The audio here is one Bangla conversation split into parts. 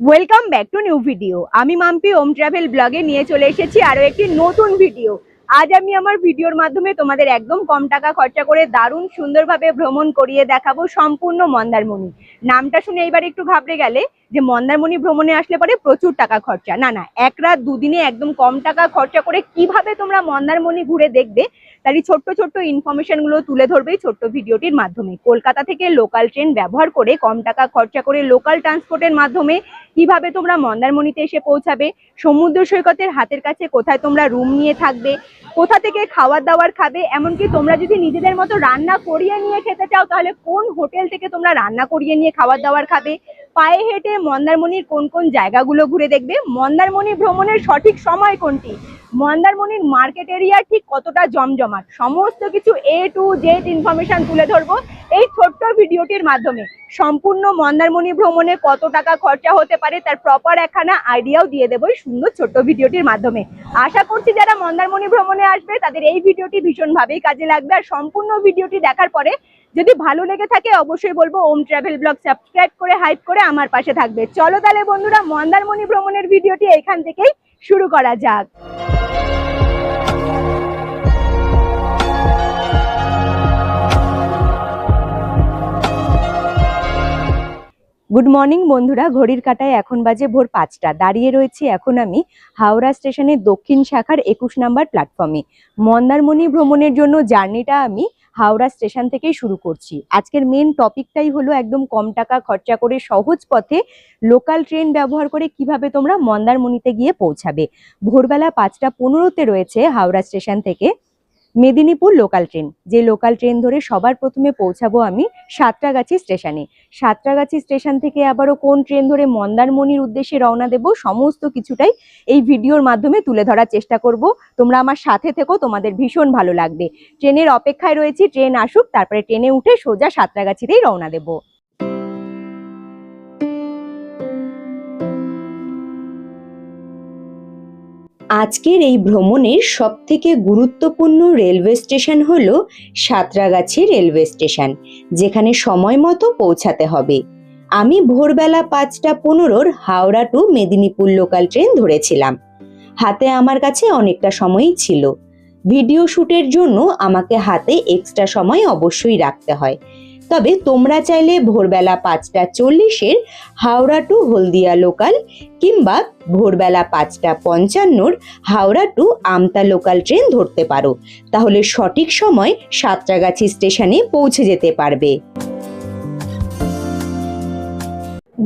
Welcome back to new video. আমি মাম্পি ওম ট্রাভেল ব্লগে নিয়ে চলে এসেছি আরো একটি নতুন ভিডিও। আজ আমি আমার ভিডিওর মাধ্যমে তোমাদের একদম কম টাকা খরচা করে দারুণ সুন্দরভাবে ভ্রমণ করিয়ে দেখাবো সম্পূর্ণ মন্দারমণি। নামটা শুনে এইবার একটু ঘাবড়ে গেলে যে মন্দারমণি ভ্রমণে আসলে পরে প্রচুর টাকা খরচা, না না, এক রাত দুদিনে একদম কম টাকা খরচা করে কিভাবে তোমরা মন্দারমণি ঘুরে দেখবে তারই ছোট্ট ছোট্ট ইনফরমেশন গুলো তুলে ধরবে ছোট্ট ভিডিওটির মাধ্যমে। কলকাতা থেকে লোকাল ট্রেন ব্যবহার করে কম টাকা খরচা করে লোকাল ট্রান্সপোর্টের মাধ্যমে কিভাবে তোমরা মন্দারমণিতে এসে পৌঁছাবে, সমুদ্র সৈকতের হাতের কাছে কোথায় তোমরা রুম নিয়ে থাকবে, কোথা থেকে খাবার দাবার খাবে, এমনকি তোমরা যদি নিজেদের মতো রান্না করিয়ে নিয়ে খেতে চাও তাহলে কোন হোটেল থেকে তোমরা রান্না করিয়ে নিয়ে খাবার দাবার খাবে, পায়ে হেঁটে মন্দারমণির কোন কোন জায়গাগুলো ঘুরে দেখবে, মন্দারমণি ভ্রমণের সঠিক সময় কোনটি, মন্দারমণির মার্কেট এরিয়া ঠিক কতটা জমজমাট, সমস্ত কিছু A to Z ইনফরমেশন তুলে ধরবো এই ছোট্ট ভিডিওটির মাধ্যমে। সম্পূর্ণ মন্দারমণি ভ্রমণে কত টাকা খরচা হতে পারে তার প্রপার একখানা আইডিয়াও দিয়ে দেবো এই সুন্দর ছোট্ট ভিডিওটির মাধ্যমে। আশা করছি যারা মন্দারমণি ভ্রমণে আসবে তাদের এই ভিডিওটি ভীষণভাবেই কাজে লাগবে। আর সম্পূর্ণ ভিডিওটি দেখার পরে যদি ভালো লেগে থাকে অবশ্যই বলবো ওম ট্রাভেল ব্লগ সাবস্ক্রাইব করে হাইপ করে আমার পাশে থাকবে। চলো তাহলে বন্ধুরা মন্দারমণি ভ্রমণের ভিডিওটি এখান থেকেই শুরু করা যাক। গুড মর্নিং বন্ধুরা, ঘড়ির কাঁটায় এখন বাজে ভোর 5টা। দাঁড়িয়ে রয়েছি এখন আমি হাওড়া স্টেশনের দক্ষিণ শাখার 21 নম্বর প্ল্যাটফর্মে। মন্দারমণি ভ্রমণের জন্য জার্নিটা আমি হাওড়া স্টেশন থেকেই শুরু করছি। আজকের মেন টপিকটাই হলো একদম কম টাকা খরচা করে সহজ পথে লোকাল ট্রেন ব্যবহার করে কিভাবে তোমরা মন্দারমণিতে গিয়ে পৌঁছাবে। ভোরবেলা 5টা 15-তে রয়েছে হাওড়া স্টেশন থেকে মেদিনীপুর লোকাল ট্রেন। যে লোকাল ট্রেন ধরে সবার প্রথমে পৌঁছাবো আমি সাঁতরাগাছি স্টেশনে। সাঁতরাগাছি স্টেশন থেকে আবারও কোন ট্রেন ধরে মন্দারমণির উদ্দেশ্যে রওনা দেব সমস্ত কিছুটাই এই ভিডিওর মাধ্যমে তুলে ধরার চেষ্টা করব। তোমরা আমার সাথে থেকো, তোমাদের ভীষণ ভালো লাগবে। ট্রেনের অপেক্ষায় রয়েছি, ট্রেন আসুক, তারপরে ট্রেনে উঠে সোজা সাঁতরাগাছিতেই রওনা দেবো। আজকের এই ভ্রমণের সবথেকে গুরুত্বপূর্ণ রেলওয়ে স্টেশন হলো সাঁতরাগাছি রেলওয়ে স্টেশন, যেখানে সময় মতো পৌঁছাতে হবে। আমি ভোরবেলা 5টা 15-র Howrah to Medinipur local train ধরেছিলাম। হাতে আমার কাছে অনেকটা সময়ই ছিল। ভিডিও শুটের জন্য আমাকে হাতে এক্সট্রা সময় অবশ্যই রাখতে হয়। তবে তোমরা চাইলে ভোরবেলা 5টা 40-এর হাওড়া টু হলদিয়া লোকাল কিংবা ভোরবেলা 5টা 55-র হাওড়া টু আমতা লোকাল ট্রেন ধরতে পারো, তাহলে সঠিক সময় সাঁতরাগাছি স্টেশনে পৌঁছে যেতে পারবে।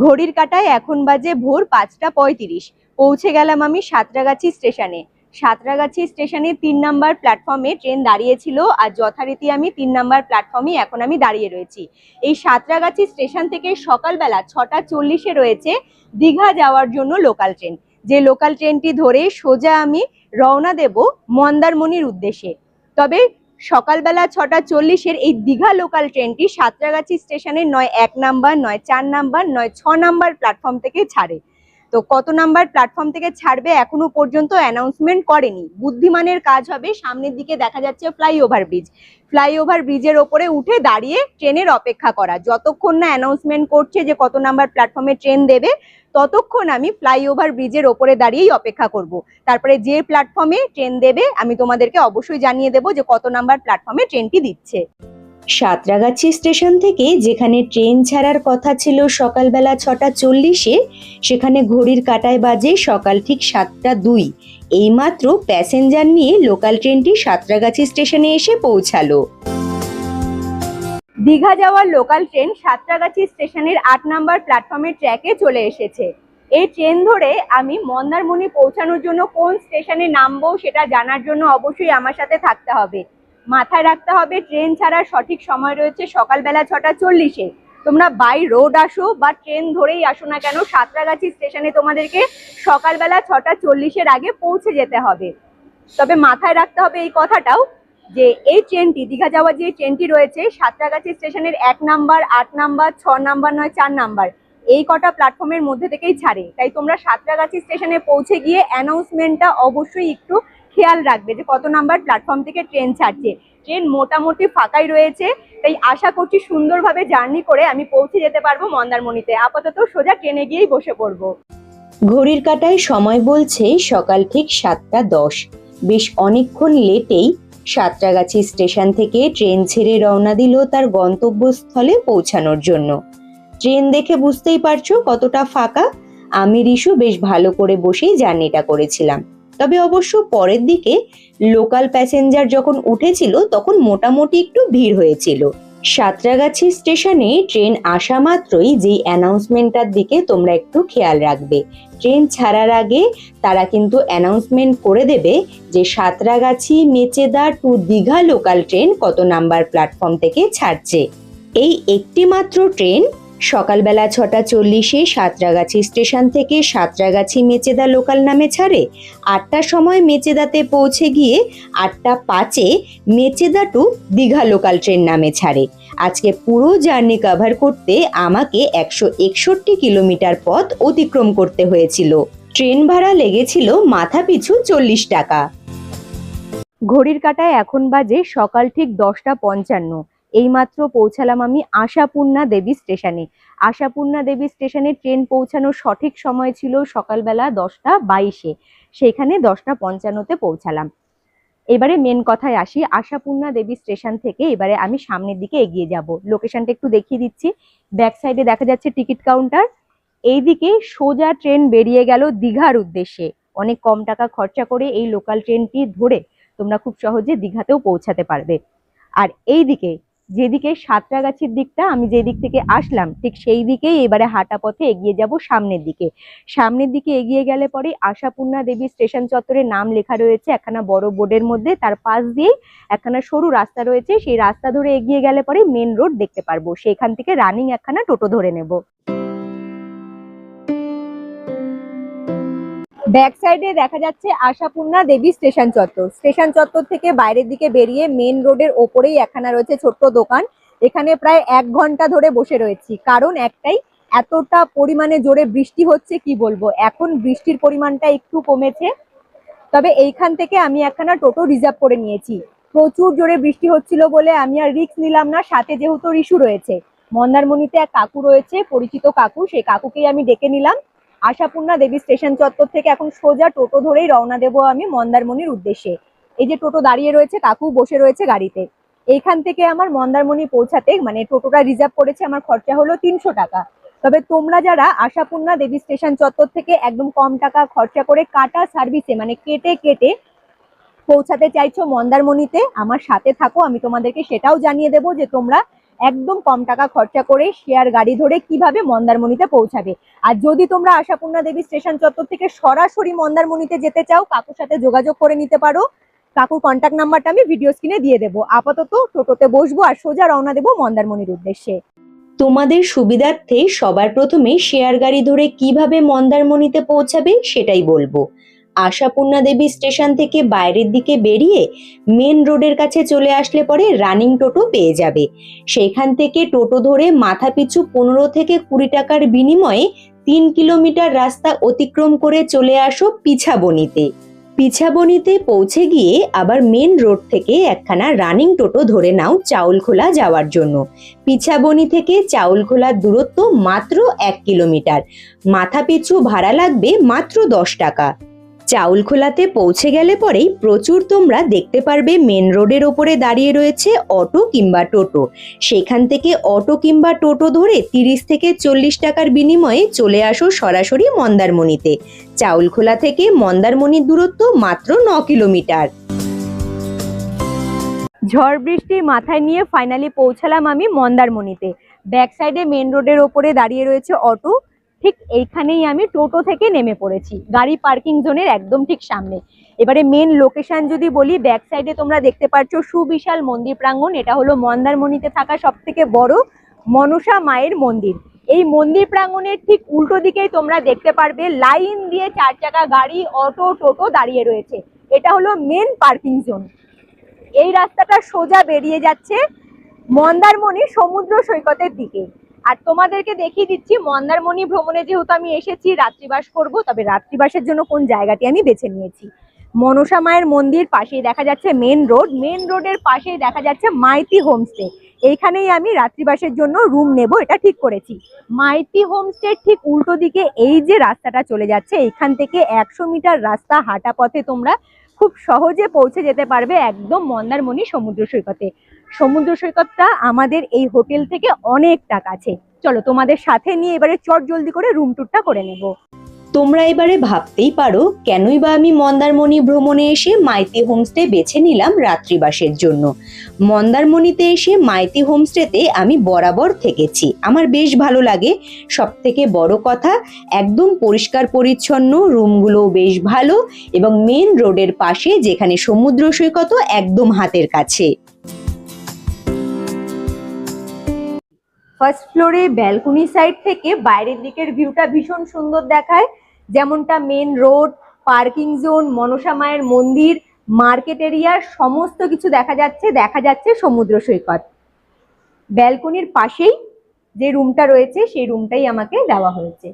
ঘড়ির কাঁটায় এখন বাজে ভোর 5টা 35। পৌঁছে গেলাম আমি সাঁতরাগাছি স্টেশনে। সাঁতরাগাছি স্টেশনে 3 নম্বর প্ল্যাটফর্মে ট্রেন দাঁড়িয়েছিল, আর যথারীতি আমি 3 নম্বর প্ল্যাটফর্মে এখন আমি দাঁড়িয়ে রয়েছি। এই সাঁতরাগাছি স্টেশন থেকে সকালবেলা 6টা 40-এ রয়েছে দীঘা যাওয়ার জন্য লোকাল ট্রেন। যে লোকাল ট্রেনটি ধরে সোজা আমি রওনা দেব মন্দারমণির উদ্দেশ্যে। তবে সকালবেলা 6টা 40-এর এই দীঘা লোকাল ট্রেনটি সাঁতরাগাছি স্টেশনের নয় 1 নাম্বার, নয় 4 নাম্বার, নয় 6 নাম্বার প্ল্যাটফর্ম থেকে ছাড়ে। তো কত নাম্বার প্ল্যাটফর্ম থেকে ছাড়বে এখনো পর্যন্ত অ্যানাউন্সমেন্ট করেনি। বুদ্ধিমানের কাজ হবে, সামনের দিকে দেখা যাচ্ছে ফ্লাইওভার ব্রিজ, ফ্লাইওভার ব্রিজের ওপরে উঠে দাঁড়িয়ে ট্রেনের অপেক্ষা করা। যতক্ষণ না অ্যানাউন্সমেন্ট করছে যে কত নাম্বার প্ল্যাটফর্মে ট্রেন দেবে ততক্ষণ আমি ফ্লাইওভার ব্রিজের ওপরে দাঁড়িয়েই অপেক্ষা করব। তারপরে যে প্ল্যাটফর্মে ট্রেন দেবে আমি তোমাদেরকে অবশ্যই জানিয়ে দেবো যে কত নাম্বার প্ল্যাটফর্মে ট্রেনটি দিচ্ছে। সাঁতরাগাছি স্টেশন থেকে যেখানে ট্রেন ছাড়ার কথা ছিল সকালবেলা 6টা 40-এ, সেখানে ঘড়ির কাঁটায় বাজে সকাল ঠিক 7টা 2। এইমাত্র প্যাসেঞ্জার নিয়ে লোকাল ট্রেনটি সাঁতরাগাছি স্টেশনে এসে পৌঁছালো। দীঘা যাওয়ার লোকাল ট্রেন সাঁতরাগাছি স্টেশনের 8 নম্বর প্ল্যাটফর্মের ট্র্যাকে চলে এসেছে। এই ট্রেন ধরে আমি মন্দারমণি পৌঁছানোর জন্য কোন স্টেশনে নামবো সেটা জানার জন্য অবশ্যই আমার সাথে থাকতে হবে। মাথায় রাখতে হবে ট্রেন ছাড়ার সঠিক সময় রয়েছে সকালবেলা 6টা 40-এ। তোমরা বাই রোড আসো বা ট্রেন ধরেই আসো না কেন, সাঁতরাগাছি স্টেশনে তোমাদেরকে সকালবেলা 6টা 40-এর আগে পৌঁছে যেতে হবে। তবে মাথায় রাখতে হবে এই কথাটাও যে এই ট্রেনটি দীঘা যাওয়ার যে ট্রেনটি রয়েছে সাঁতরাগাছি স্টেশনের 1 নাম্বার, 8 নাম্বার, 6 নাম্বার, নয় 4 নাম্বার এই কটা প্ল্যাটফর্মের মধ্যে থেকেই ছাড়ে। তাই তোমরা সাঁতরাগাছি স্টেশনে পৌঁছে গিয়ে অ্যানাউন্সমেন্টটা অবশ্যই একটু খেয়াল রাখবে যে কত নাম্বার প্ল্যাটফর্ম থেকে ট্রেন ছাড়ছে। ট্রেন মোটামুটি ফাঁকাই রয়েছে, তাই আশা করছি সুন্দরভাবে জার্নি করে আমি পৌঁছে যেতে পারবো মন্দারমণিতে। আপাতত সোজা ট্রেনে গিয়েই বসে পড়বো। ঘড়ির কাঁটায় সময় বলছে সকাল ঠিক 7:10। বেশ অনেকক্ষণ লেটেই সাঁতরাগাছি স্টেশন থেকে ট্রেন ছেড়ে রওনা দিল তার গন্তব্যস্থলে পৌঁছানোর জন্য। ট্রেন দেখে বুঝতেই পারছো কতটা ফাঁকা। আমি রিশু বেশ ভালো করে বসেই জার্নিটা করেছিলাম। তবে অবশ্য পরের দিকে লোকাল প্যাসেঞ্জার যখন উঠেছিল তখন মোটামুটি একটু ভিড় হয়েছিল। সাঁতরাগাছি স্টেশনে ট্রেন আসা মাত্রই যেই অ্যানাউন্সমেন্টটার দিকে তোমরা একটু খেয়াল রাখবে। ট্রেন ছাড়ার আগে তারা কিন্তু অ্যানাউন্সমেন্ট করে দেবে যে Santragachi Mecheda to Digha local train কত নাম্বার প্ল্যাটফর্ম থেকে ছাড়ছে। এই একটি মাত্র ট্রেন সকালবেলা 6:40-এ সাঁতরাগাছি স্টেশন থেকে সাঁতরাগাছি মেচেদা লোকাল নামে ছাড়ে। 8টার সময় মেচেদাতে পৌঁছে গিয়ে 8:05-এ Mecheda to Digha local train নামে ছাড়ে। আজকে পুরো জার্নি কভার করতে আমাকে 161 কিলোমিটার পথ অতিক্রম করতে হয়েছিল। ট্রেন ভাড়া লেগেছিল মাথা পিছু 40 টাকা। ঘড়ির কাঁটায় এখন বাজে সকাল ঠিক 10:55। এইমাত্র পৌঁছালাম আমি আশাপূর্ণা দেবী স্টেশনে। আশাপূর্ণা দেবী স্টেশনে ট্রেন পৌঁছানোর সঠিক সময় ছিল সকালবেলা 10:22-এ, সেখানে 10:55-তে পৌঁছালাম। এবারে মেন কথায় আসি। আশাপূর্ণা দেবী স্টেশন থেকে এবারে আমি সামনের দিকে এগিয়ে যাব। লোকেশনটা একটু দেখিয়ে দিচ্ছি। ব্যাক সাইডে দেখা যাচ্ছে টিকিট কাউন্টার। এইদিকে সোজা ট্রেন বেরিয়ে গেল দীঘার উদ্দেশ্যে। অনেক কম টাকা খরচা করে এই লোকাল ট্রেনটি ধরে তোমরা খুব সহজে দীঘাতেও পৌঁছাতে পারবে। আর এইদিকে যেদিকে সাঁতরাগাছির দিকটা আমি যে দিক থেকে আসলাম ঠিক সেই দিকেই এবারে হাঁটা পথে এগিয়ে যাব সামনের দিকে। সামনের দিকে এগিয়ে গেলে পরে আশাপূর্ণা দেবী স্টেশন চত্বরের নাম লেখা রয়েছে একখানা বড় বোর্ডের মধ্যে। তার পাশ দিয়েই একখানা সরু রাস্তা রয়েছে, সেই রাস্তা ধরে এগিয়ে গেলে পরে মেন রোড দেখতে পারবো। সেখান থেকে রানিং একখানা টোটো ধরে নেব। ব্যাক সাইডে দেখা যাচ্ছে আশাপূর্ণা দেবী স্টেশন চত্বর। স্টেশন চত্বর থেকে বাইরের দিকে বেরিয়ে মেন রোডের ওপরেই একখানা রয়েছে ছোট্ট দোকান। এখানে প্রায় 1 ঘন্টা ধরে বসে রয়েছি, কারণ একটাই, এতটা পরিমাণে জোরে বৃষ্টি হচ্ছে কি বলবো। এখন বৃষ্টির পরিমাণটা একটু কমেছে, তবে এইখান থেকে আমি একখানা টোটো রিজার্ভ করে নিয়েছি। প্রচুর জোরে বৃষ্টি হচ্ছিল বলে আমি আর রিস্ক নিলাম না। সাথে যেহেতু রিশু রয়েছে, মন্দারমণিতে এক কাকু রয়েছে, পরিচিত কাকু, সেই কাকুকেই আমি ডেকে নিলাম। আশাপূর্ণা দেবী স্টেশন চত্বর থেকে এখন সোজা টোটো ধরেই রওনা দেবো আমি মন্দারমণির উদ্দেশ্যে। এই যে টোটো দাঁড়িয়ে রয়েছে, কাকু বসে রয়েছে গাড়িতে। এইখান থেকে আমার মন্দারমণি পৌঁছাতে, মানে টোটোটা রিজার্ভ করেছে, আমার খরচা হলো 300 টাকা। তবে তোমরা যারা আশাপূর্ণা দেবী স্টেশন চত্বর থেকে একদম কম টাকা খরচা করে কাটা সার্ভিসে মানে কেটে কেটে পৌঁছাতে চাইছো মন্দারমণিতে, আমার সাথে থাকো। আমি তোমাদেরকে সেটাও জানিয়ে দেবো যে তোমরা একদম কম টাকা খরচা করে শেয়ার গাড়ি ধরে কিভাবে মন্দারমণিতে পৌঁছাবে। আর যদি তোমরা আশাপূর্ণা দেবী স্টেশন চত্বর থেকে সরাসরি মন্দারমণিতে যেতে চাও, কাকুর সাথে যোগাযোগ করে নিতে পারো। কাকুর কন্ট্যাক্ট নাম্বারটা আমি ভিডিও স্ক্রিনে দিয়ে দেবো। আপাতত টোটোতে বসবো আর সোজা রওনা দেবো মন্দারমণির উদ্দেশ্যে। তোমাদের সুবিধার্থে সবার প্রথমে শেয়ার গাড়ি ধরে কিভাবে মন্দারমণিতে পৌঁছাবে সেটাই বলবো। আশাপূর্ণা দেবী স্টেশন থেকে বাইরের দিকে বেরিয়ে মেন রোডের কাছে চলে আসলে পরে রানিং টোটো পেয়ে যাবে। সেখান থেকে টোটো ধরে মাথা পিছু 15 থেকে 20 টাকার বিনিময়ে 3 কিলোমিটার রাস্তা অতিক্রম করে চলে আসো পিছাবনিতে। পিছাবনিতে পৌঁছে গিয়ে আবার মেন রোড থেকে একখানা রানিং টোটো ধরে নাও চাউলখোলা যাওয়ার জন্য। পিছাবনি থেকে চাউলখোলার দূরত্ব মাত্র 1 কিলোমিটার। মাথা পিছু ভাড়া লাগবে মাত্র 10 টাকা। চাউলখোলাতে পৌঁছে গেলে পরেই প্রচুর তোমরা দেখতে পারবে মেন রোডের ওপরে দাঁড়িয়ে রয়েছে অটো কিংবা টোটো। সেখান থেকে অটো কিংবা টোটো ধরে 30 থেকে 40 টাকার বিনিময়ে চলে আসো সরাসরি মন্দারমণিতে। চাউলখোলা থেকে মন্দারমণির দূরত্ব মাত্র 9 কিলোমিটার। ঝড় বৃষ্টি মাথায় নিয়ে ফাইনালি পৌঁছালাম আমি মন্দারমণিতে। ব্যাক সাইডে মেন রোডের ওপরে দাঁড়িয়ে রয়েছে অটো, ঠিক এইখানেই আমি টোটো থেকে নেমে পড়েছি, গাড়ি পার্কিং জোনের একদম ঠিক সামনে। এবারে মেন লোকেশন যদি বলি, ব্যাক সাইডে তোমরা দেখতে পাচ্ছ সুবিশাল মন্দির প্রাঙ্গণ। এটা হলো মন্দারমণিতে থাকা সব থেকে বড় মনসা মায়ের মন্দির। এই মন্দির প্রাঙ্গণের ঠিক উল্টো দিকেই তোমরা দেখতে পারবে লাইন দিয়ে 4 চাকা গাড়ি, অটো, টোটো দাঁড়িয়ে রয়েছে। এটা হলো মেন পার্কিং জোন। এই রাস্তাটা সোজা বেরিয়ে যাচ্ছে মন্দারমণি সমুদ্র সৈকতের দিকে। আর তোমাদেরকে দেখিয়ে দিচ্ছি মন্দারমণি ভ্রমণে যেহেতু আমি এসেছি রাত্রিবাস করব, তবে রাত্রিবাসের জন্য কোন জায়গাটি আমি বেছে নিয়েছি। মনসা মায়ের মন্দির, পাশেই দেখা যাচ্ছে মেন রোড, মেন রোডের পাশেই দেখা যাচ্ছে মাইতি হোমস্টে। এইখানেই আমি রাত্রিবাসের জন্য রুম নেব, এটা ঠিক করেছি। মাইতি হোমস্টে ঠিক উল্টো দিকে এই যে রাস্তাটা চলে যাচ্ছে, এইখান থেকে 100 মিটার রাস্তা হাঁটা পথে তোমরা খুব সহজে পৌঁছে যেতে পারবে একদম মন্দারমণি সমুদ্র সৈকতে। সমুদ্র সৈকতটা আমাদের এই হোটেল থেকে অনেকটা কাছে। চলো তোমাদের সাথে নিয়ে এবারে চট জলদি করে রুম ট্যুরটা করে নেব। তোমরা এবারে ভাবতেই পারো কেনই বা আমি মন্দারমণি ভ্রমণে এসে মাইতি হোমস্টে বেছে নিলাম রাত্রিবাসের জন্য। মন্দারমণিতে এসে মাইতি হোমস্টেতে আমি বরাবর থেকেছি, আমার বেশ ভালো লাগে। সব থেকে বড় কথা, একদম পরিষ্কার পরিচ্ছন্ন, রুমগুলো বেশ ভালো এবং মেন রোডের পাশে, যেখানে সমুদ্র সৈকত একদম হাতের কাছে। ফার্স্ট ফ্লোরে ব্যালকনি সাইড থেকে বাইরের দিকের ভিউটা ভীষণ সুন্দর দেখায়, যেমনটা main road, parking zone, Manasa মায়ের মন্দির, মার্কেট এরিয়া সমস্ত কিছু দেখা যাচ্ছে সমুদ্র সৈকত। ব্যালকনির পাশেই যে রুমটা রয়েছে সেই রুমটাই আমাকে দেওয়া হয়েছে।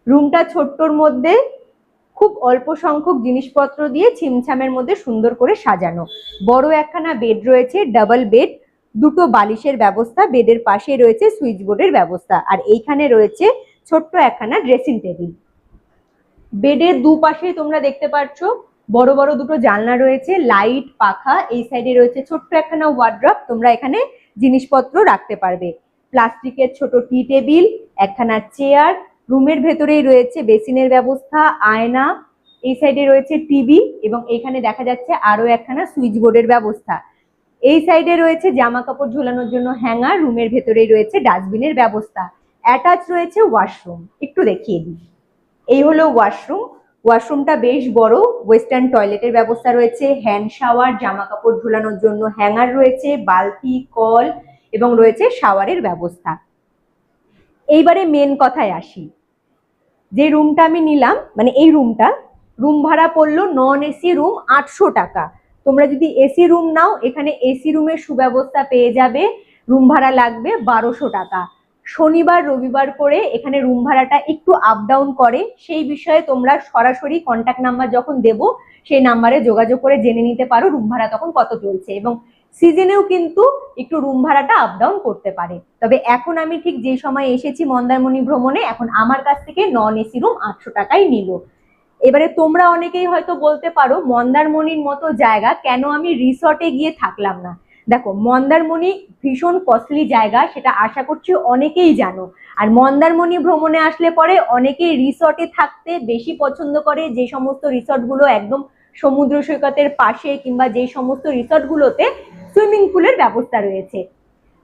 রুমটা ছোট্টর মধ্যে খুব অল্প সংখ্যক জিনিসপত্র দিয়ে ছিমছামের মধ্যে সুন্দর করে সাজানো। বড় একখানা বেড রয়েছে, ডাবল বেড, দুটো বালিশের ব্যবস্থা, বেডের পাশে রয়েছে সুইচ বোর্ডের ব্যবস্থা, আর এইখানে রয়েছে ছোট্ট একখানা ড্রেসিং টেবিল। বেডের দুপাশে তোমরা দেখতে পাচ্ছ বড় বড় দুটো জানলা রয়েছে, লাইট, পাখা। এই সাইডে রয়েছে ছোট্ট একখানা ওয়ার্ড্রপ, তোমরা এখানে জিনিসপত্র রাখতে পারবে। প্লাস্টিকের ছোট টি টেবিল, একখানা চেয়ার, রুমের ভেতরেই রয়েছে বেসিনের ব্যবস্থা, আয়না, এই সাইডে রয়েছে টিভি এবং এখানে দেখা যাচ্ছে আরো একখানা সুইচ বোর্ডের ব্যবস্থা। এই সাইডে রয়েছে জামা কাপড় ঝোলানোর জন্য হ্যাঙ্গার, রুমের ভেতরেই রয়েছে ডাস্টবিনের ব্যবস্থা। অ্যাটাচ রয়েছে ওয়াশরুম, একটু দেখিয়ে দিই। এই হলো ওয়াশরুম। ওয়াশরুমটা বেশ বড়, ওয়েস্টার্ন টয়লেটের ব্যবস্থা রয়েছে, হ্যান্ড শাওয়ার, জামা কাপড় ঝোলানোর জন্য হ্যাঙ্গার রয়েছে, বালতি, কল এবং রয়েছে শাওয়ারের ব্যবস্থা। এইবারে মেন কথায় আসি। যে রুমটা আমি নিলাম, মানে এই রুমটা, রুম ভাড়া পড়লো নন এসি রুম 800 টাকা। তোমরা যদি এসি রুম নাও, এখানে এসি রুমের সুব্যবস্থা পেয়ে যাবে, রুম ভাড়া লাগবে 1200 টাকা। শনিবার রবিবার করে এখানে রুম ভাড়াটা একটু আপ ডাউন করে, সেই বিষয়ে তোমরা সরাসরি কন্ট্যাক্ট নাম্বার যখন দেবো সেই নাম্বারে যোগাযোগ করে জেনে নিতে পারো রুম ভাড়া তখন কত চলছে, এবং সিজনেও কিন্তু একটু রুম ভাড়াটা আপ ডাউন করতে পারে। তবে এখন আমি ঠিক যে সময় এসেছি মন্দারমণি ভ্রমণে, এখন আমার কাছ থেকে নন এসি রুম 800 টাকাই নিল। এবারে তোমরা অনেকেই হয়তো বলতে পারো মন্দারমণির মতো জায়গা কেন আমি রিসর্টে গিয়ে থাকলাম না। দেখো, মন্দারমণি ভীষণ কস্টলি জায়গা, সেটা আশা করছি অনেকেই জানো। আর মন্দারমণি ভ্রমণে আসলে পরে অনেকেই রিসর্টে থাকতে বেশি পছন্দ করে, যে সমস্ত রিসর্টগুলো একদম সমুদ্র সৈকতের পাশে কিংবা যে সমস্ত রিসর্টগুলোতে সুইমিং পুলের ব্যবস্থা রয়েছে।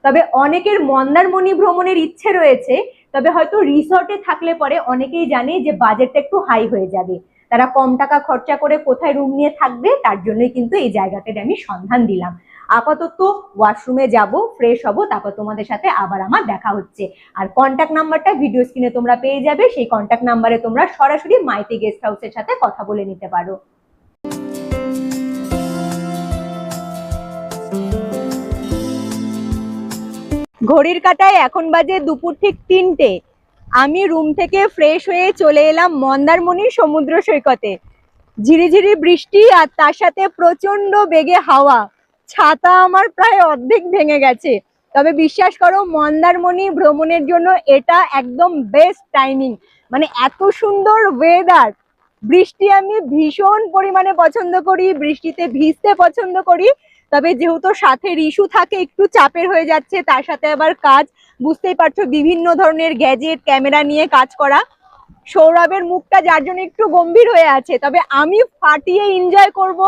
তবে অনেকের মন্দারমণি ভ্রমণের ইচ্ছে রয়েছে, তবে হয়তো রিসর্টে থাকলে পরে অনেকেই জানে যে বাজেটটা একটু হাই হয়ে যাবে, তারা কম টাকা খরচা করে কোথায় রুম নিয়ে থাকবে, তার জন্যই কিন্তু এই জায়গাটার আমি সন্ধান দিলাম। আপাতত ওয়াশরুমে যাব, ফ্রেশ হব, তারপর তোমাদের সাথে আবার আমার দেখা হচ্ছে। আর কন্ট্যাক্ট নাম্বারটা ভিডিও স্ক্রিনে তোমরা পেয়ে যাবে, সেই কন্ট্যাক্ট নাম্বারে তোমরা সরাসরি মাইতি গেস্ট হাউসের সাথে কথা বলে নিতে পারো। ঘড়ির কাঁটায় এখন বাজে দুপুর ঠিক 3টে। আমি রুম থেকে ফ্রেশ হয়ে চলে এলাম মন্দারমণি সমুদ্র সৈকতে। ঝিরিঝিরি বৃষ্টি আর তার সাথে প্রচন্ড বেগে হাওয়া, ছাতা আমার প্রায় অর্ধেক ভেঙে গেছে। তবে বিশ্বাস করো, মন্দারমণি ভ্রমণের জন্য এটা একদম বেস্ট টাইমিং। মানে এত সুন্দর ওয়েদার। বৃষ্টি আমি ভীষণ পরিমাণে পছন্দ করি, বৃষ্টিতে ভিজতে পছন্দ করি। তবে যেহেতু সাথে রিশু থাকে, একটু চাপের হয়ে যাচ্ছে, তার সাথে আবার কাজ, বুঝতেই পারছো বিভিন্ন ধরনের গ্যাজেট, ক্যামেরা নিয়ে কাজ করা। সৌরভের মুখটা যার জন্য একটু গম্ভীর হয়ে আছে, তবে আমি ফাটিয়ে এনজয় করব,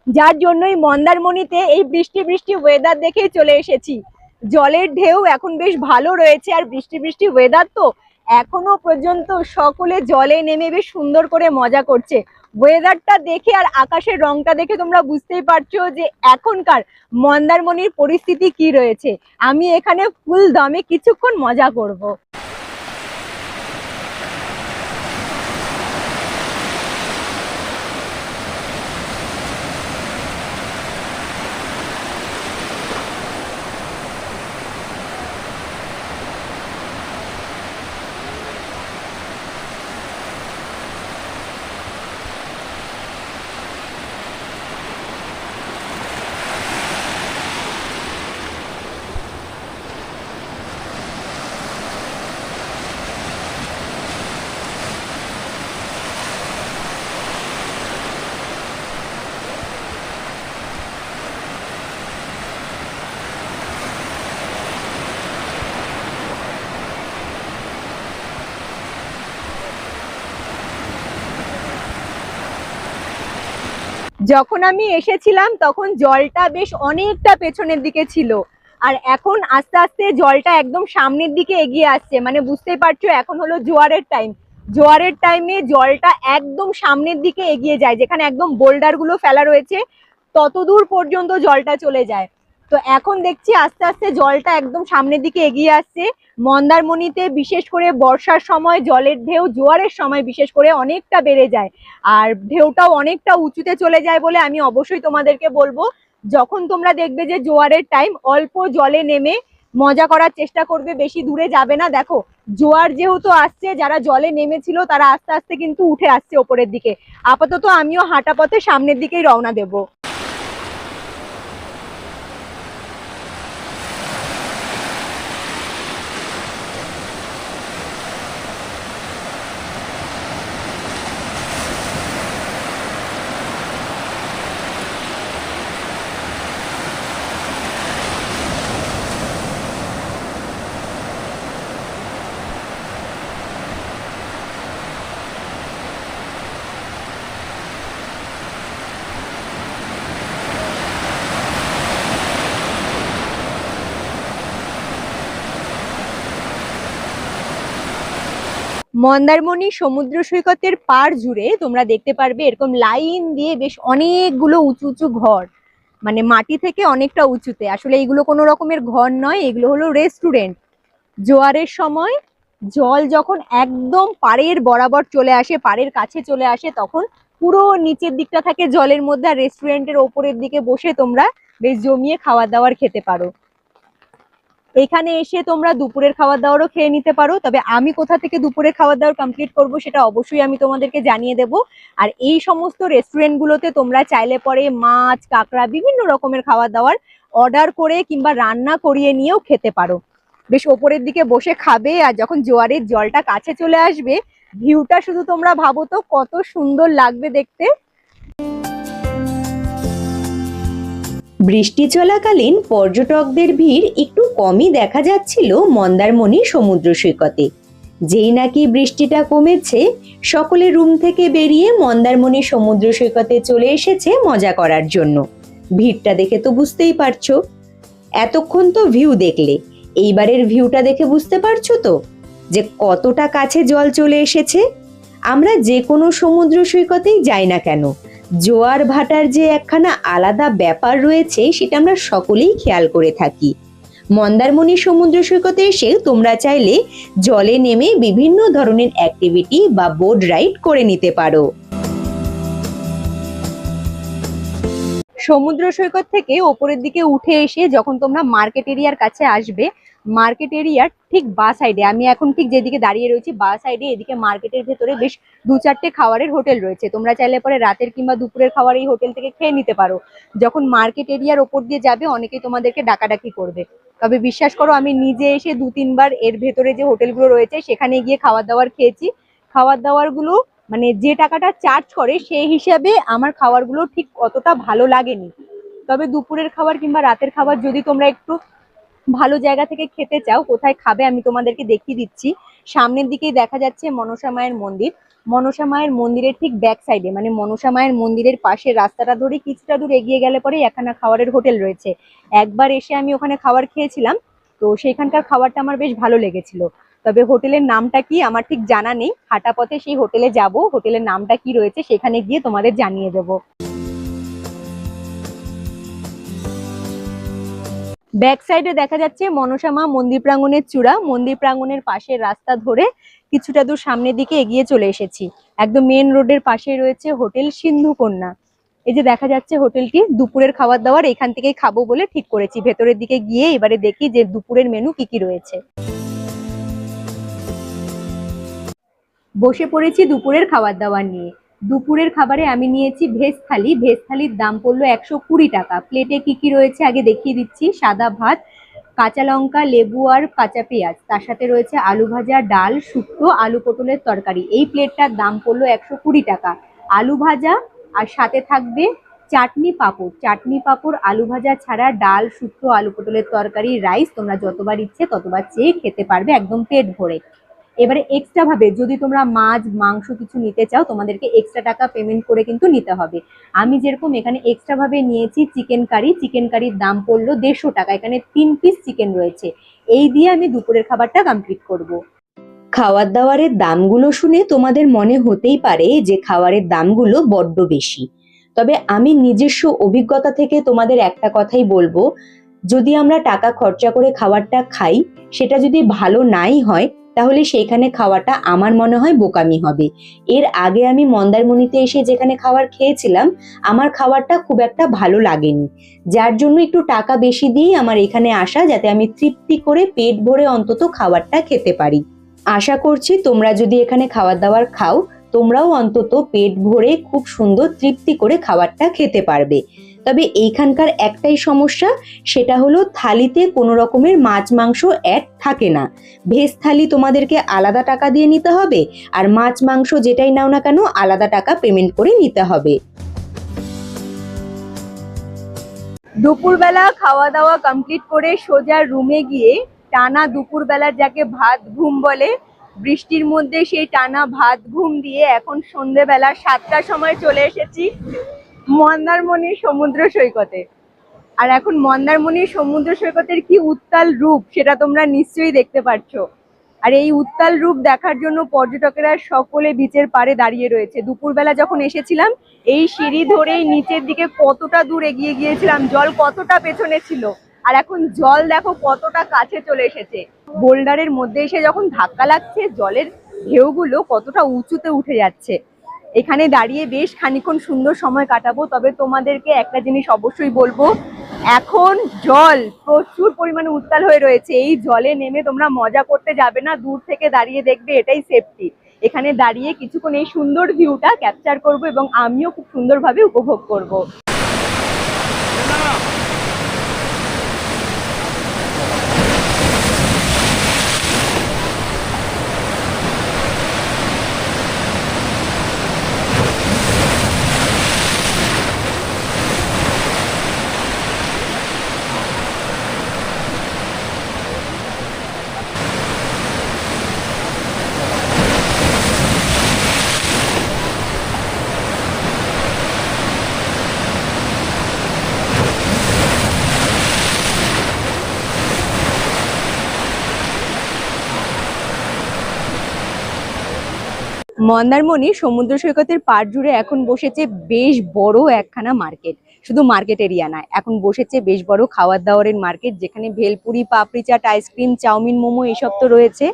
যার জন্যই মন্দারমণিতে এই বৃষ্টি বৃষ্টি ওয়েদার দেখেই চলে এসেছি। জলের ঢেউ এখন বেশ ভালো রয়েছে, আর বৃষ্টি বৃষ্টি ওয়েদার তো এখনো পর্যন্ত সকলে জলে নেমে বেশ সুন্দর করে মজা করছে। ওয়েদারটা দেখে আর আকাশের রংটা দেখে তোমরা বুঝতেই পারছো যে এখনকার মন্দারমণির পরিস্থিতি কি রয়েছে। আমি এখানে ফুল দমে কিছুক্ষণ মজা করব। যখন আমি এসেছিলাম তখন জলটা বেশ অনেকটা পেছনের দিকে ছিল, আর এখন আস্তে আস্তে জলটা একদম সামনের দিকে এগিয়ে আসছে। মানে বুঝতেই পারছো এখন হলো জোয়ারের টাইম। জোয়ারের টাইমে জলটা একদম সামনের দিকে এগিয়ে যায়, যেখানে একদম বোল্ডার গুলো ফেলা রয়েছে ততদূর পর্যন্ত জলটা চলে যায়। তো এখন দেখছি আস্তে আস্তে জলটা একদম সামনের দিকে এগিয়ে আসছে। মন্দারমণিতে বিশেষ করে বর্ষার সময় জলের ঢেউ জোয়ারের সময় বিশেষ করে অনেকটা বেড়ে যায়, আর ঢেউটাও অনেকটা উঁচুতে চলে যায় বলে আমি অবশ্যই তোমাদেরকে বলবো, যখন তোমরা দেখবে যে জোয়ারের টাইম, অল্প জলে নেমে মজা করার চেষ্টা করবে, বেশি দূরে যাবে না। দেখো জোয়ার যেহেতু আসছে, যারা জলে নেমেছিল তারা আস্তে আস্তে কিন্তু উঠে আসছে ওপরের দিকে। আপাতত আমিও হাঁটা পথে সামনের দিকেই রওনা দেবো। মন্দারমণি সমুদ্র সৈকতের পাড় জুড়ে তোমরা দেখতে পারবে এরকম লাইন দিয়ে বেশ অনেকগুলো উঁচু উঁচু ঘর, মানে মাটি থেকে অনেকটা উঁচুতে। আসলে এইগুলো কোনো রকমের ঘর নয়, এগুলো হলো রেস্টুরেন্ট। জোয়ারের সময় জল যখন একদম পাড়ের বরাবর চলে আসে, পাড়ের কাছে চলে আসে, তখন পুরো নিচের দিকটা থাকে জলের মধ্যে, আর রেস্টুরেন্টের ওপরের দিকে বসে তোমরা বেশ জমিয়ে খাওয়া দাওয়ার খেতে পারো। এখানে এসে তোমরা দুপুরের খাবার দাবারও খেয়ে নিতে পারো, তবে আমি কোথা থেকে দুপুরের খাবার দাবার কমপ্লিট করব সেটা অবশ্যই আমি তোমাদেরকে জানিয়ে দেব। আর এই সমস্ত রেস্টুরেন্ট গুলোতে তোমরা চাইলে পরে মাছ, কাঁকড়া, বিভিন্ন রকমের খাবার দাবার অর্ডার করে কিংবা রান্না করিয়ে নিয়েও খেতে পারো। বেশ ওপরের দিকে বসে খাবে, আর যখন জোয়ারের জলটা কাছে চলে আসবে, ভিউটা শুধু তোমরা ভাবো তো কত সুন্দর লাগবে দেখতে। বৃষ্টি চলাকালীন পর্যটকদের ভিড় একটু কমই দেখা যাচ্ছিল মন্দারমণি সমুদ্র সৈকতে। যেই নাকি বৃষ্টিটা কমেছে, সকলে রুম থেকে বেরিয়ে মন্দারমণি সমুদ্র সৈকতে চলে এসেছে মজা করার জন্য। ভিড়টা দেখে তো বুঝতেই পারছো। এতক্ষণ তো ভিউ দেখলে, এইবারের ভিউটা দেখে বুঝতে পারছো তো যে কতটা কাছে জল চলে এসেছে। আমরা যে কোনো সমুদ্র সৈকতেই যাই না কেন, জোয়ার ভাটার যে একখানা আলাদা ব্যাপার রয়েছে সেটা আমরা সকলেই খেয়াল করে থাকি। মন্দারমণি সমুদ্র সৈকতে এসে তোমরা চাইলে জলে নেমে বিভিন্ন ধরনের অ্যাক্টিভিটি বা বোট রাইড করে নিতে পারো। সমুদ্র সৈকত থেকে ওপরের দিকে উঠে এসে যখন তোমরা মার্কেট এরিয়ার কাছে আসবে, মার্কেট এরিয়ার ঠিক বা সাইডে, আমি এখন ঠিক যেদিকে দাঁড়িয়ে রয়েছি বা সাইডে, এদিকে মার্কেটের ভেতরে বেশ 2-4টে খাবারের হোটেল রয়েছে। তোমরা চাইলে পরে রাতের কিংবা দুপুরের খাবার এই হোটেল থেকে খেয়ে নিতে পারো। যখন মার্কেট এরিয়ার ওপর দিয়ে যাবে অনেকেই তোমাদেরকে ডাকাডাকি করবে, তবে বিশ্বাস করো আমি নিজে এসে 2-3 বার এর ভেতরে যে হোটেলগুলো রয়েছে সেখানে গিয়ে খাবার দাবার খেয়েছি। খাবার দাবার গুলো মানে যে টাকাটা চার্জ করে সেই হিসাবে আমার খাবারগুলো ঠিক অতটা ভালো লাগেনি। তবে দুপুরের খাবার কিংবা রাতের খাবার যদি তোমরা একটু ভালো জায়গা থেকে খেতে চাও, কোথায় খাবে আমি তোমাদেরকে দেখিয়ে দিচ্ছি। সামনের দিকেই দেখা যাচ্ছে মনসা মায়ের মন্দির। মনসা মায়ের মন্দিরের ঠিক ব্যাক সাইডে, মানে মনসা মায়ের মন্দিরের পাশে রাস্তাটা ধরে কিছুটা দূর এগিয়ে গেলে পরে একখানা খাবারের হোটেল রয়েছে। একবার এসে আমি ওখানে খাবার খেয়েছিলাম, তো সেইখানকার খাবারটা আমার বেশ ভালো লেগেছিল। তবে হোটেলের নামটা কি আমার ঠিক জানা নেই, হাঁটা পথে সেই হোটেলে যাব, হোটেলের নামটা কি রয়েছে সেখানে গিয়ে তোমাদের জানিয়ে দেবো। ব্যাক সাইডে দেখা যাচ্ছে মনসা মা মন্দির প্রাঙ্গণের চূড়া। মন্দির প্রাঙ্গণের পাশের রাস্তা ধরে কিছুটা দূর সামনের দিকে এগিয়ে চলে এসেছি। একদম মেন রোডের পাশে রয়েছে হোটেল সিন্ধু কন্যা। এই যে দেখা যাচ্ছে হোটেলটি। দুপুরের খাবার দাবার এখান থেকেই খাবো বলে ঠিক করেছি। ভেতরের দিকে গিয়ে এবারে দেখি যে দুপুরের মেনু কি কি রয়েছে। বসে পড়েছি দুপুরের খাবার দাবার নিয়ে। দুপুরের খাবারে আমি নিয়েছি ভেজ থালি। ভেজ থালির দাম পড়লো 120 টাকা। প্লেটে কি কি রয়েছে আগে দেখিয়ে দিচ্ছি। সাদা ভাত, কাঁচা লঙ্কা, লেবু আর কাঁচা পেঁয়াজ, তার সাথে রয়েছে আলু ভাজা, ডাল, শুক্তো, আলু পটলের তরকারি। এই প্লেটটার দাম পড়লো 120 টাকা। আলু ভাজা আর সাথে থাকবে চাটনি পাঁপড়। চাটনি পাঁপড়, আলু ভাজা ছাড়া ডাল, শুক্তো, আলু পটলের তরকারি, রাইস তোমরা যতবার ইচ্ছে ততবার চেয়ে খেতে পারবে একদম পেট ভরে। এবারে এক্সট্রা ভাবে যদি তোমরা মাছ মাংস কিছু নিতে চাও তোমাদেরকে এক্সট্রা টাকা পেমেন্ট করে কিন্তু নিতে হবে। আমি যেরকম এখানে এক্সট্রা ভাবে নিয়েছি চিকেন কারি, চিকেন কারির দাম পড়লো 150 টাকা। এখানে 3 পিস চিকেন রয়েছে। এই দিয়ে আমি দুপুরের খাবারটা কমপ্লিট করব। খাওয়ার দাওয়ারের দামগুলো শুনে তোমাদের মনে হতেই পারে যে খাবারের দামগুলো বড্ড বেশি, তবে আমি নিজস্ব অভিজ্ঞতা থেকে তোমাদের একটা কথাই বলবো, যদি আমরা টাকা খরচা করে খাবারটা খাই সেটা যদি ভালো নাই হয় তাহলে সেইখানে খাওয়াটা আমার মনে হয় বোকামি হবে। এর আগে আমি মন্দারমণিতে এসে যেখানে খাবার খেয়েছিলাম আমার খাবারটা খুব একটা ভালো লাগেনি, যার জন্য একটু টাকা বেশি দিয়েই আমার এখানে আসা, যাতে আমি তৃপ্তি করে পেট ভরে অন্তত খাবারটা খেতে পারি। আশা করছি তোমরা যদি এখানে খাবার দাবার খাও তোমরাও অন্তত পেট ভরে খুব সুন্দর তৃপ্তি করে খাবারটা খেতে পারবে। তবে এইখানকার একটাই সমস্যা, সেটা হলো থালিতে কোনো রকমের মাছ মাংস অ্যাড থাকে না। ভেজ থালি তোমাদেরকে আলাদা টাকা দিয়ে নিতে হবে, আর মাছ মাংস যেটাই নাও না কেন আলাদা টাকা পেমেন্ট করে নিতে হবে। দুপুরবেলা খাওয়া দাওয়া কমপ্লিট করে সোজা রুমে গিয়ে টানা দুপুরবেলার যাকে ভাত ঘুম বলে, বৃষ্টির মধ্যে সেই টানা ভাত ঘুম দিয়ে এখন সন্ধেবেলা 7টার সময় চলে এসেছি মন্দারমণির সমুদ্র সৈকতে। আর এখন মন্দারমণির সমুদ্র সৈকতের কি উত্তাল রূপ সেটা তোমরা নিশ্চয়ই দেখতে পাচ্ছ। আর এই উত্তাল রূপ দেখার জন্য পর্যটকেরা সকলে বিচের পাড়ে দাঁড়িয়ে রয়েছে। দুপুরবেলা যখন এসেছিলাম এই সিঁড়ি ধরেই নিচের দিকে কতটা দূর এগিয়ে গিয়েছিলাম, জল কতটা পেছনে ছিল, আর এখন জল দেখো কতটা কাছে চলে এসেছে। বোল্ডারের মধ্যে এসে যখন ধাক্কা লাগছে জলের ঢেউগুলো কতটা উঁচুতে উঠে যাচ্ছে। এখানে দাঁড়িয়ে বেশ খানিকক্ষণ সুন্দর সময় কাটাবো। তবে তোমাদেরকে একটা জিনিস অবশ্যই বলবো, এখন জল প্রচুর পরিমাণে উত্তাল হয়ে রয়েছে। এই জলে নেমে তোমরা মজা করতে যাবে না, দূর থেকে দাঁড়িয়ে দেখবে, এটাই সেফটি। এখানে দাঁড়িয়ে কিছুক্ষণ এই সুন্দর ভিউটা ক্যাপচার করব এবং আমিও খুব সুন্দরভাবে উপভোগ করব। মন্দারমণি সমুদ্র সৈকতের পাড় জুড়ে এখন বসেছে বেশ বড় একখানা মার্কেট। শুধু মার্কেট এরিয়া না, এখন বসেছে বেশ বড় খাওয়ার দাওয়ারের মার্কেট, যেখানে ভেলপুরি, পাপড়ি চাট, আইসক্রিম, চাউমিন, মোমো এসব তো রয়েছে।